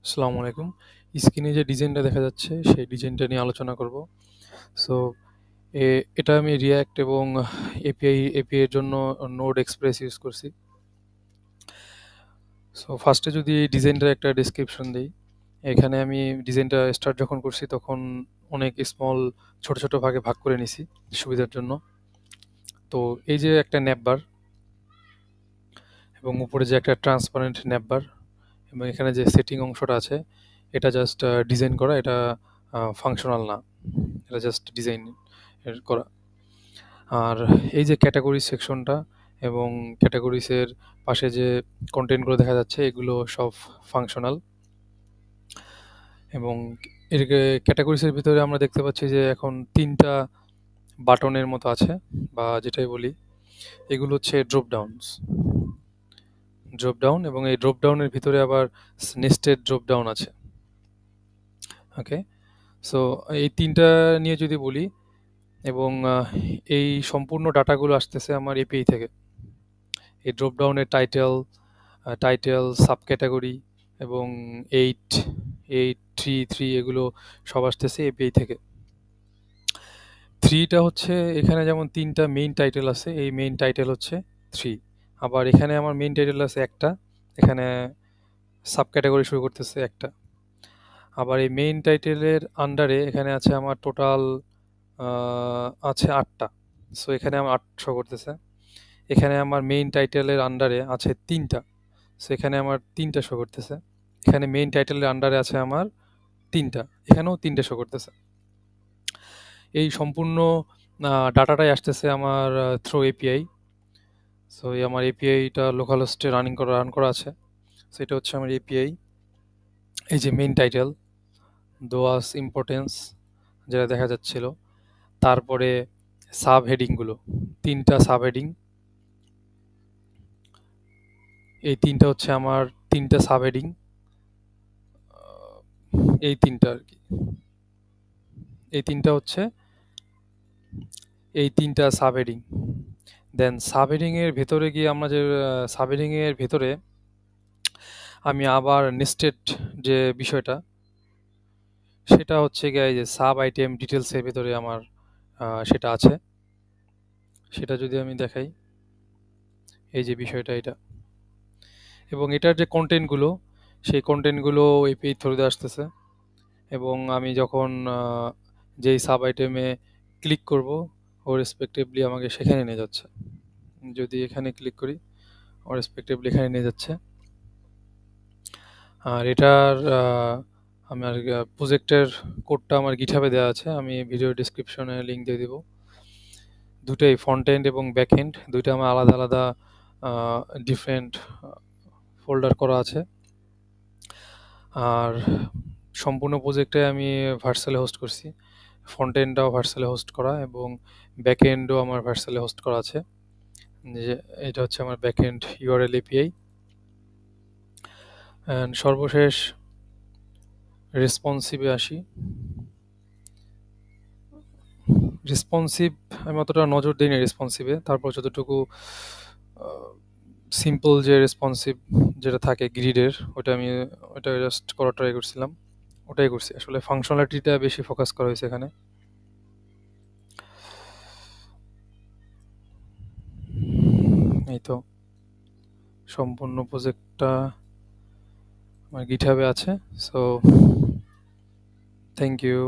আসসালামু আলাইকুম। স্ক্রিনে যে ডিজাইনটা দেখা যাচ্ছে সেই ডিজাইনটা নিয়ে আলোচনা করব। সো এটা আমি React এবং এপিআই এর জন্য Node.express ইউজ করছি। সো ফার্স্টে যদি ডিজাইনটার একটা ডেসক্রিপশন দেই, এখানে আমি ডিজাইনটা স্টার্ট যখন করছি তখন অনেক স্মল ছোট ছোট ভাগে ভাগ করে নিছি সুবিধার জন্য। তো এই যে একটা ন্যাপবার এবং উপরে যে একটা ট্রান্সপারেন্ট ন্যাপবার এবং এখানে যে সেটিং অংশটা আছে এটা জাস্ট ডিজাইন করা, এটা ফাংশনাল না, এটা জাস্ট ডিজাইন করা। আর এই যে ক্যাটাগরি সেকশনটা এবং ক্যাটাগরিসের পাশে যে কন্টেন্টগুলো দেখা যাচ্ছে এগুলো সব ফাংশনাল। এবং এর ক্যাটাগরিসের ভিতরে আমরা দেখতে পাচ্ছি যে এখন তিনটা বাটনের মতো আছে, বা যেটাই বলি এগুলো হচ্ছে ড্রপ ডাউন এবং এই ড্রপ ডাউনের ভিতরে আবার নেস্টেড ড্রপ ডাউন আছে। ওকে, সো এই তিনটা নিয়ে যদি বলি, এবং এই সম্পূর্ণ ডাটাগুলো আসতেছে আমার এপিআই থেকে। এই ড্রপ ডাউনের টাইটেল সাব ক্যাটাগরি এবং এইট এইট থ্রি থ্রি এগুলো সব আসতেছে এপিআই থেকে। থ্রিটা হচ্ছে এখানে যেমন তিনটা মেইন টাইটেল আছে, এই মেইন টাইটেল হচ্ছে থ্রি। আবার এখানে আমার মেইন টাইটেল আছে একটা, এখানে সাব ক্যাটাগরি শুরু করতেছে একটা। আবার এই মেইন টাইটেলের আন্ডারে এখানে আছে আমার টোটাল আছে আটটা। সো এখানে আমার ৮ শো করতেছে। এখানে আমার মেইন টাইটেলের আন্ডারে আছে তিনটা, সো এখানে আমার তিনটা শো করতেছে। এখানে মেইন টাইটেলের আন্ডারে আছে আমার তিনটা, এখানেও তিনটা শো করতেছে। এই সম্পূর্ণ ডাটাটাই আসতেছে আমার থ্রু এপিআই। সো এই আমার এপিআইটা লোকাল হোস্টে রান করা আছে। সো এটা হচ্ছে আমার এপিআই। এই যে মেইন টাইটেল, দোয়াস ইম্পর্টেন্স যেটা দেখা যাচ্ছিল, তারপরে সাব হেডিংগুলো, তিনটা সাব হেডিং, এই তিনটা হচ্ছে আমার তিনটা সাব হেডিং, এই তিনটা আর কি, এই তিনটা হচ্ছে এই তিনটা সাব হেডিং। দেন সাব হেডিং এর ভেতরে গিয়ে আমরা যে সাব হেডিং এর ভেতরে আমি আবার নেস্টেড যে বিষয়টা, সেটা হচ্ছে গিয়ে এই যে সাব আইটেম ডিটেলসের ভেতরে আমার সেটা আছে। সেটা যদি আমি দেখাই, এই যে বিষয়টা এটা, এবং এটার যে কন্টেন্টগুলো, সেই কন্টেন্টগুলো এপিআই থ্রুতে আসতেছে। এবং আমি যখন যেই সাব আইটেমে ক্লিক করব ও রেসপেক্টিভলি আমাকে সেখানে নিয়ে যাচ্ছে। যদি এখানে ক্লিক করি ও রেসপেক্টিভলি এখানে নিয়ে যাচ্ছে। আর এটার আমার প্রজেক্টের কোডটা আমার গিটহাবে দেওয়া আছে, আমি ভিডিও ডিসক্রিপশনে লিঙ্ক দিয়ে দিব। দুটোই ফ্রন্ট এন্ড এবং ব্যাক এন্ড দুইটা আমার আলাদা আলাদা ডিফারেন্ট ফোল্ডার করা আছে। আর সম্পূর্ণ প্রজেক্টে আমি ভার্সালে হোস্ট করছি, ফ্রন্ট এন্ডটাও ভার্সালে হোস্ট করা এবং ব্যাক এন্ডও আমার ভার্সালে হোস্ট করা আছে। যে এটা হচ্ছে আমার back end URL API. And সর্বশেষ রেসপন্সিভে আসি। রেসপন্সিভ আমি অতটা নজর দিই না রেসপন্সিভে, তারপর যতটুকু সিম্পল যে রেসপন্সিভ যেটা থাকে গ্রিডের, ওটা জাস্ট করা ট্রাই করছিলাম, ওটাই করছি। আসলে ফাংশনালিটিটা বেশি ফোকাস করা হয়েছে এখানে। এই তো সম্পূর্ণ প্রজেক্টটা আমার গিটহাবে আছে। So thank you.